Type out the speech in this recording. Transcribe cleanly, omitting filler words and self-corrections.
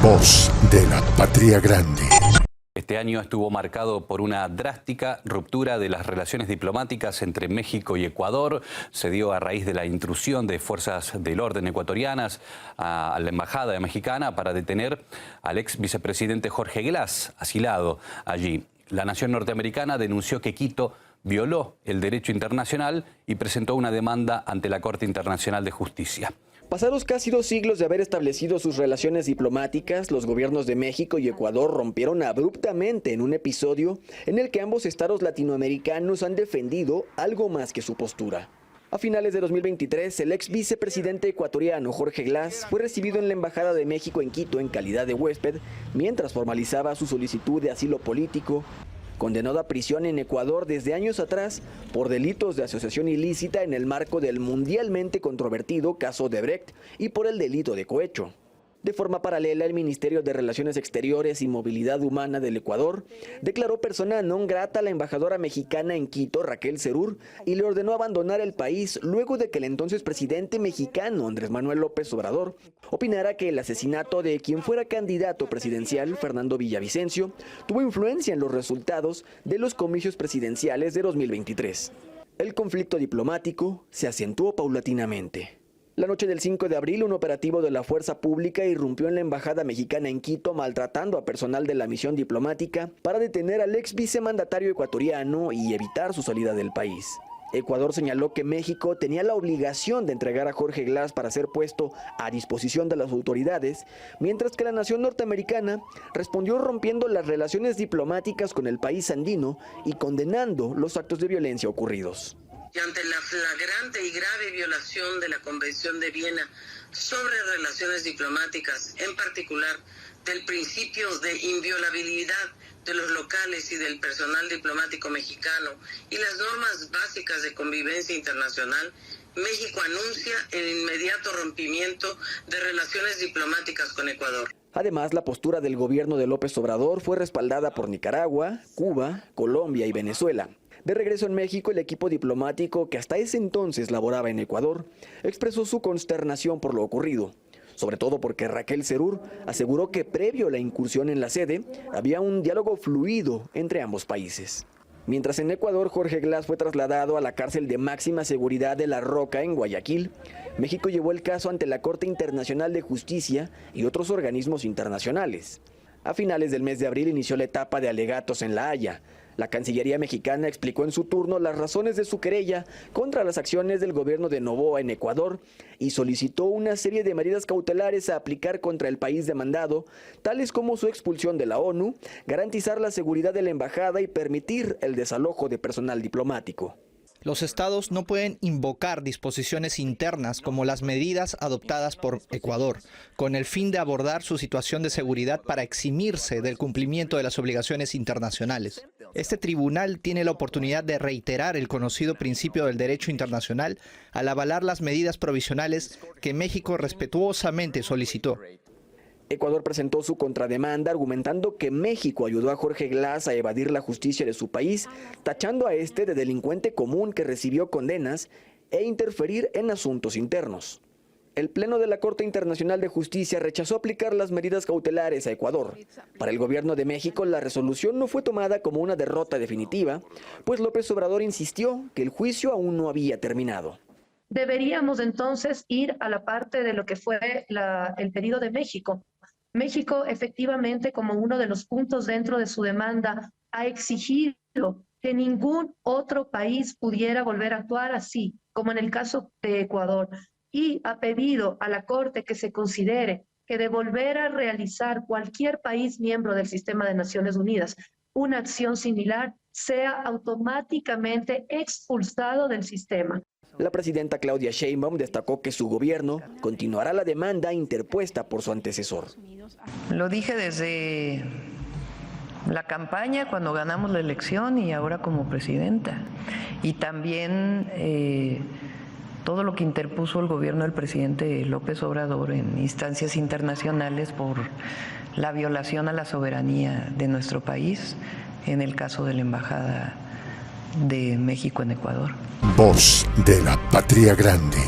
Voz de la Patria Grande. Este año estuvo marcado por una drástica ruptura de las relaciones diplomáticas entre México y Ecuador. Se dio a raíz de la intrusión de fuerzas del orden ecuatorianas a la embajada mexicana para detener al ex vicepresidente Jorge Glass, asilado allí. La nación norteamericana denunció que Quito violó el derecho internacional y presentó una demanda ante la Corte Internacional de Justicia. Pasados casi 2 siglos de haber establecido sus relaciones diplomáticas, los gobiernos de México y Ecuador rompieron abruptamente en un episodio en el que ambos estados latinoamericanos han defendido algo más que su postura. A finales de 2023, el ex vicepresidente ecuatoriano Jorge Glass fue recibido en la Embajada de México en Quito en calidad de huésped, mientras formalizaba su solicitud de asilo político. Condenado a prisión en Ecuador desde años atrás por delitos de asociación ilícita en el marco del mundialmente controvertido caso Odebrecht y por el delito de cohecho. De forma paralela, el Ministerio de Relaciones Exteriores y Movilidad Humana del Ecuador declaró persona non grata a la embajadora mexicana en Quito, Raquel Serur, y le ordenó abandonar el país luego de que el entonces presidente mexicano, Andrés Manuel López Obrador, opinara que el asesinato de quien fuera candidato presidencial, Fernando Villavicencio, tuvo influencia en los resultados de los comicios presidenciales de 2023. El conflicto diplomático se acentuó paulatinamente. La noche del 5 de abril, un operativo de la Fuerza Pública irrumpió en la embajada mexicana en Quito, maltratando a personal de la misión diplomática para detener al ex vicemandatario ecuatoriano y evitar su salida del país. Ecuador señaló que México tenía la obligación de entregar a Jorge Glass para ser puesto a disposición de las autoridades, mientras que la nación norteamericana respondió rompiendo las relaciones diplomáticas con el país andino y condenando los actos de violencia ocurridos. Y ante la flagrante y grave violación de la Convención de Viena sobre relaciones diplomáticas, en particular del principio de inviolabilidad de los locales y del personal diplomático mexicano y las normas básicas de convivencia internacional, México anuncia el inmediato rompimiento de relaciones diplomáticas con Ecuador. Además, la postura del gobierno de López Obrador fue respaldada por Nicaragua, Cuba, Colombia y Venezuela. De regreso en México, el equipo diplomático que hasta ese entonces laboraba en Ecuador expresó su consternación por lo ocurrido, sobre todo porque Raquel Serur aseguró que previo a la incursión en la sede había un diálogo fluido entre ambos países. Mientras en Ecuador, Jorge Glass fue trasladado a la cárcel de máxima seguridad de La Roca en Guayaquil, México llevó el caso ante la Corte Internacional de Justicia y otros organismos internacionales. A finales del mes de abril inició la etapa de alegatos en La Haya. La Cancillería mexicana explicó en su turno las razones de su querella contra las acciones del gobierno de Noboa en Ecuador y solicitó una serie de medidas cautelares a aplicar contra el país demandado, tales como su expulsión de la ONU, garantizar la seguridad de la embajada y permitir el desalojo de personal diplomático. Los estados no pueden invocar disposiciones internas como las medidas adoptadas por Ecuador, con el fin de abordar su situación de seguridad para eximirse del cumplimiento de las obligaciones internacionales. Este tribunal tiene la oportunidad de reiterar el conocido principio del derecho internacional al avalar las medidas provisionales que México respetuosamente solicitó. Ecuador presentó su contrademanda argumentando que México ayudó a Jorge Glass a evadir la justicia de su país, tachando a este de delincuente común que recibió condenas e interferir en asuntos internos. El Pleno de la Corte Internacional de Justicia rechazó aplicar las medidas cautelares a Ecuador. Para el gobierno de México, la resolución no fue tomada como una derrota definitiva, pues López Obrador insistió que el juicio aún no había terminado. Deberíamos entonces ir a la parte de lo que fue el pedido de México. México efectivamente, como uno de los puntos dentro de su demanda, ha exigido que ningún otro país pudiera volver a actuar así, como en el caso de Ecuador, y ha pedido a la Corte que se considere que de volver a realizar cualquier país miembro del sistema de Naciones Unidas una acción similar, sea automáticamente expulsado del sistema. La presidenta Claudia Sheinbaum destacó que su gobierno continuará la demanda interpuesta por su antecesor. Lo dije desde la campaña, cuando ganamos la elección y ahora como presidenta. Y también todo lo que interpuso el gobierno del presidente López Obrador en instancias internacionales por la violación a la soberanía de nuestro país, en el caso de la Embajada de México en Ecuador. Voz de la Patria Grande.